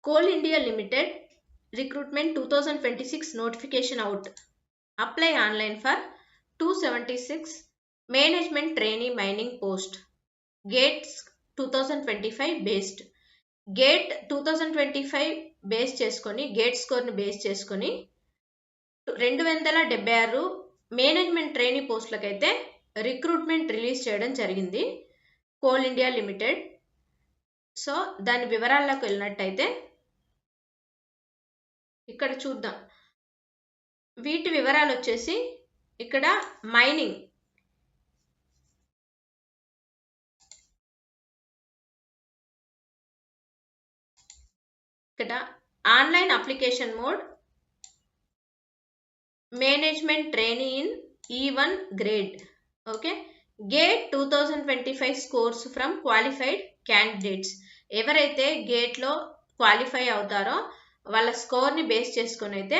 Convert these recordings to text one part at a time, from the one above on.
Coal India Limited recruitment 2026 notification out. Apply online for 276 management trainee mining post. Gates 2025 based. Gate 2025 base చేసుకొని gate స్కోర్ని base చేసుకొని 276 management trainee పోస్టులకైతే recruitment release చేయడం జరిగింది coal India limited. So దాని వివరాల్లోకి వెళ్ళినట్టయితే ఇక్కడ చూద్దాం. వీటి వివరాలు వచ్చేసి ఇక్కడ మైనింగ్, ఇక్కడ online application mode, management trainee in E1 grade. Okay, gate 2025 scores from qualified candidates. ఎవరైతే గేట్లో క్వాలిఫై అవుతారో వాళ్ళ స్కోర్ని బేస్ చేసుకొని అయితే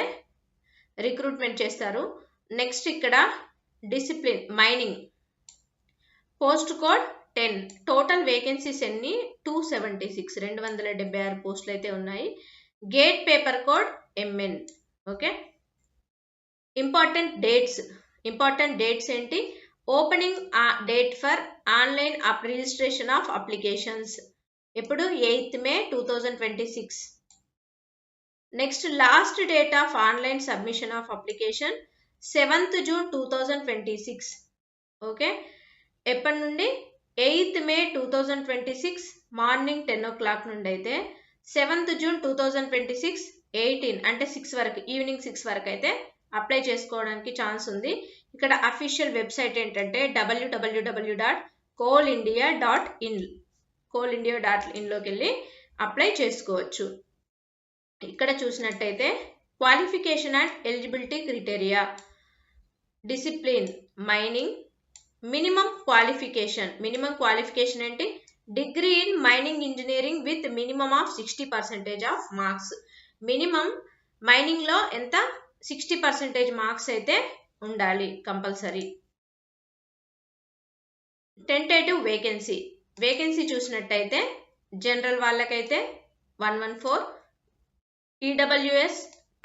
రిక్రూట్మెంట్ చేస్తారు. నెక్స్ట్ ఇక్కడ discipline mining, post code 10, total vacancies ఎన్ని 276, 276 పోస్టులు అయితే ఉన్నాయి. GATE paper code MN. Okay, important dates ఏంటి? Opening date for online registration of applications ఎప్పుడు 8th May 2026. Next last date of online submission of application 7th June 2026. Okay, ఎప్పటి నుండి 8th May 2026 morning 10 o'clock నుండి అయితే 7th June 2026 18 అంటే 6 వరకు, evening 6 వరకు అయితే అప్లై చేసుకోవడానికి ఛాన్స్ ఉంది. ఇక్కడ అఫీషియల్ వెబ్సైట్ ఏంటంటే www.coalindia.in, coalindia.in లోకి వెళ్ళి అప్లై చేసుకోవచ్చు. ఇక్కడ చూసినట్టయితే qualification and eligibility criteria, discipline mining, minimum qualification ఏంటి? Degree in mining engineering with minimum of 60% of marks. Minimum మైనింగ్లో ఎంత? 60% మార్క్స్ అయితే ఉండాలి కంపల్సరీ. టెంటేటివ్ వేకెన్సీ చూసినట్టయితే జనరల్ వాళ్ళకైతే 114, EWS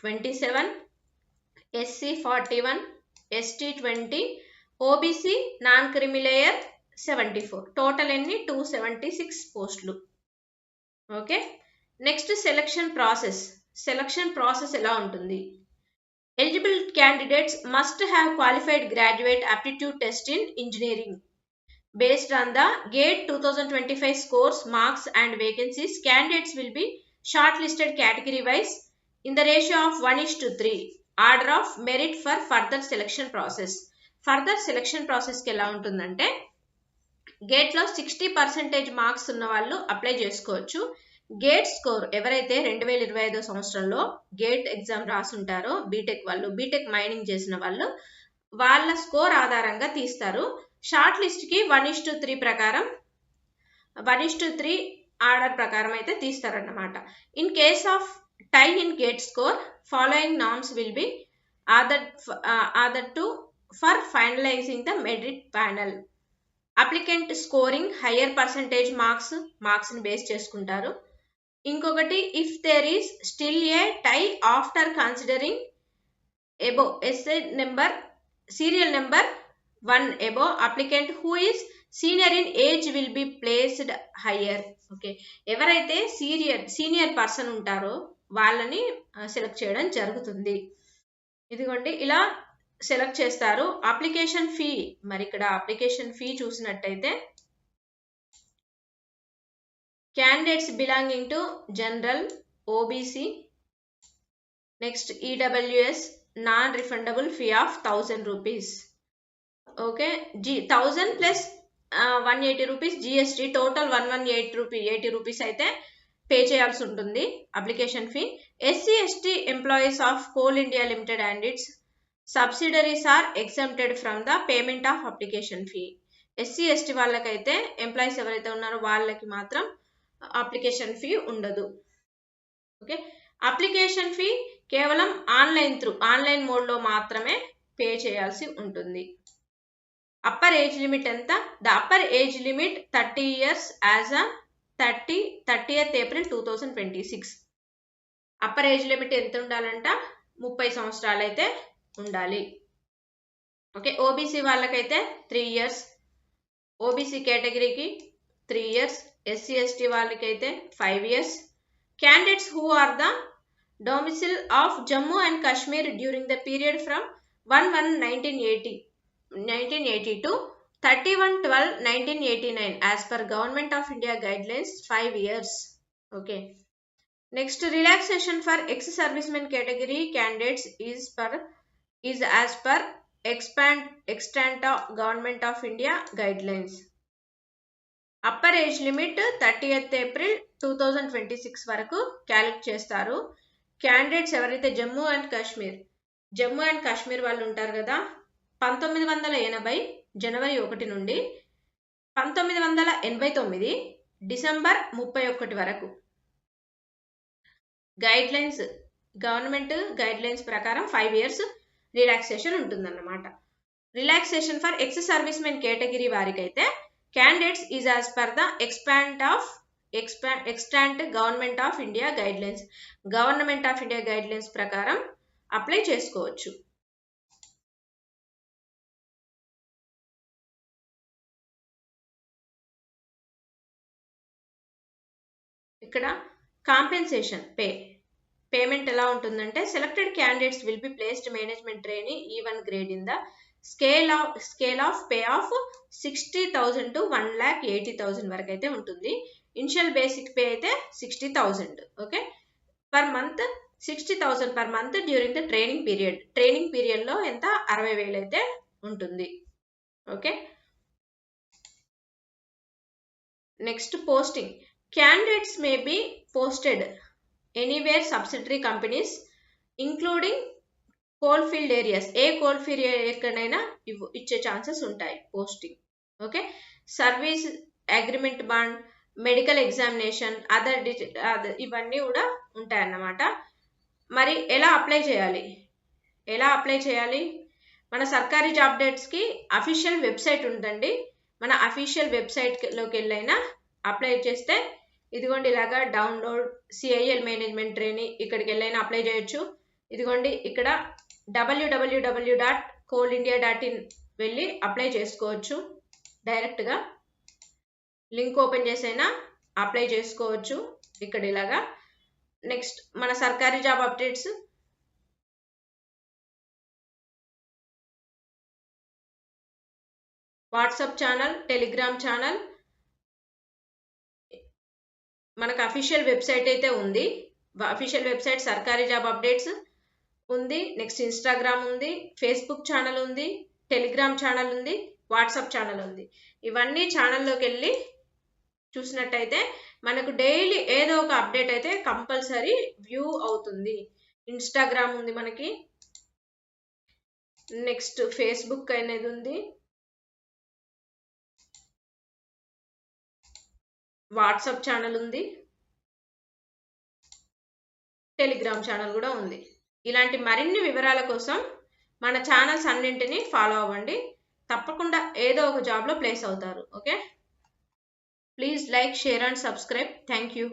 27, SC 41, ST 20, OBC non creamy layer 74. Total ఎన్ని? 276 పోస్టులు. ఓకే, నెక్స్ట్ సెలక్షన్ ప్రాసెస్ ఎలా ఉంటుంది? Eligible candidates must have qualified graduate aptitude test in engineering. Based on the GATE 2025 scores, marks and vacancies, candidates will be shortlisted category wise in the ratio of 1:3 order of merit for further selection process. Further selection ప్రాసెస్కి ఎలా ఉంటుందంటే గేట్లో 60% marks ఉన్న వాళ్ళు apply చేసుకోవచ్చు. Gate score ఎవరైతే 2025 సంవత్సరంలో gate exam రాసుంటారో BTech mining చేసిన వాళ్ళు, వాళ్ళ స్కోర్ ఆధారంగా తీస్తారు. షార్ట్ లిస్ట్కి 1:3 ప్రకారం 1:3 ఆర్డర్ ప్రకారం అయితే తీస్తారన్నమాట. In case of tie in GATE score, following norms will be order to for finalizing the merit panel. Applicant scoring higher percentage మార్క్స్ని బేస్ చేసుకుంటారు. ఇంకొకటి, if there is still a tie after considering above serial number 1 above, applicant who is senior in age will be placed higher. Okay, ఎవరైతే senior person ఉంటారో వాళ్ళని select చేయడం జరుగుతుంది. ఇదిగోండి ఇలా సెలెక్ట్ చేస్తారు. అప్లికేషన్ ఫీ, మరి ఇక్కడ అప్లికేషన్ ఫీ చూసినట్టయితే candidates belonging to general, OBC, next EWS non refundable fee of 1000 rupees. Okay, 1000 plus 180 rupees GST, total 118 rupees అయితే పే చేయాల్సి ఉంటుంది application fee. SC/ST employees of Coal India Limited and its subsidiaries are exempted from the payment of application fee. SC/ST వాళ్ళకైతే, employees ఎవరైతే ఉన్నారో వాళ్ళకి మాత్రం application fee ఉండదు. Okay, application fee కేవలం ఆన్లైన్ మోడ్లో మాత్రమే పే చేయాల్సి ఉంటుంది. అప్పర్ ఏజ్ లిమిట్ ఎంత? The upper age limit 30 years as on 30th April 2026. Upper age limit ఎంత ఉండాలంట 30 సంవత్సరాలు అయితే ఉండాలి. ఓకే, ఓబీసీ వాళ్ళకైతే 3 ఇయర్స్, ఓబీసీ కేటగిరీకి 3 ఇయర్స్, ఎస్సీ ఎస్టీ వాళ్ళకైతే 5 years. Candidates who are the domicile of Jammu and Kashmir during the period from 1/1/1980 to 31/12/1989 as per Government of India guidelines 5 years. Okay. Next, relaxation for ex-servicemen category candidates is as per extant of Government of India guidelines. Upper age limit 30th April 2026 వరకు calculate చేస్తారు. Candidates ఎవరైతే Jammu and Kashmir వాళ్ళు ఉంటారు కదా, 1980 జనవరి 1 నుండి 1989 December 31 వరకు government guide lines ప్రకారం 5 years relaxation ఉంటుందన్నమాట. Relaxation for ex servicemen category వారికైతే candidates is as per the extant government of India guidelines ప్రకారం అప్లై చేసుకోవచ్చు. ఇక్కడ కాంపెన్సేషన్ పేమెంట్ ఎలా ఉంటుందంటే, selected candidates will be placed management trainee E1 grade in the scale of pay of 60,000 to 1,80,000 వరకు అయితే ఉంటుంది. Initial basic pay అయితే 60,000. Okay, per month 60,000 per month during the training period లో ఎంత 60,000 అయితే ఉంటుంది. Okay, next posting. Candidates may be posted anywhere subsidiary companies including coalfield areas. A coalfield ఎక్కడైనా ఇచ్చే ఛాన్సెస్ ఉంటాయి posting. Okay, service agreement bond, medical examination, ఇవన్నీ కూడా ఉంటాయన్నమాట. మరి ఎలా అప్లై చేయాలి? మన సర్కారీ జాబ్ డేట్స్కి అఫీషియల్ వెబ్సైట్ ఉందండి. మన అఫీషియల్ వెబ్సైట్లోకి వెళ్ళైనా అప్లై చేస్తే ఇదిగోండి ఇలాగా డౌన్లోడ్ CIL మేనేజ్మెంట్ ట్రైనీ, ఇక్కడికి వెళ్ళైనా అప్లై చేయొచ్చు. ఇదిగోండి ఇక్కడ www.coalindia.in వెళ్ళి అప్లై చేసుకోవచ్చు. డైరెక్ట్గా లింక్ ఓపెన్ చేసైనా అప్లై చేసుకోవచ్చు ఇక్కడ ఇలాగా. నెక్స్ట్ మన సర్కారీ job updates, WhatsApp channel, Telegram channel, మనకు అఫీషియల్ వెబ్సైట్ అయితే ఉంది. అఫీషియల్ వెబ్సైట్ సర్కారీ జాబ్ అప్డేట్స్ ఉంది. నెక్స్ట్ ఇన్స్టాగ్రామ్ ఉంది, ఫేస్బుక్ ఛానల్ ఉంది, టెలిగ్రామ్ ఛానల్ ఉంది, వాట్సాప్ ఛానల్ ఉంది. ఇవన్నీ ఛానల్లోకి వెళ్ళి చూసినట్టయితే మనకు డైలీ ఏదో ఒక అప్డేట్ అయితే కంపల్సరీ వ్యూ అవుతుంది. ఇన్స్టాగ్రామ్ ఉంది మనకి, నెక్స్ట్ ఫేస్బుక్ అనేది ఉంది, వాట్సాప్ ఛానల్ ఉంది, టెలిగ్రామ్ ఛానల్ కూడా ఉంది. ఇలాంటి మరిన్ని వివరాల కోసం మన ఛానల్స్ అన్నింటినీ ఫాలో అవ్వండి. తప్పకుండా ఏదో ఒక జాబ్లో ప్లేస్ అవుతారు. Okay, please like, share and subscribe. Thank you.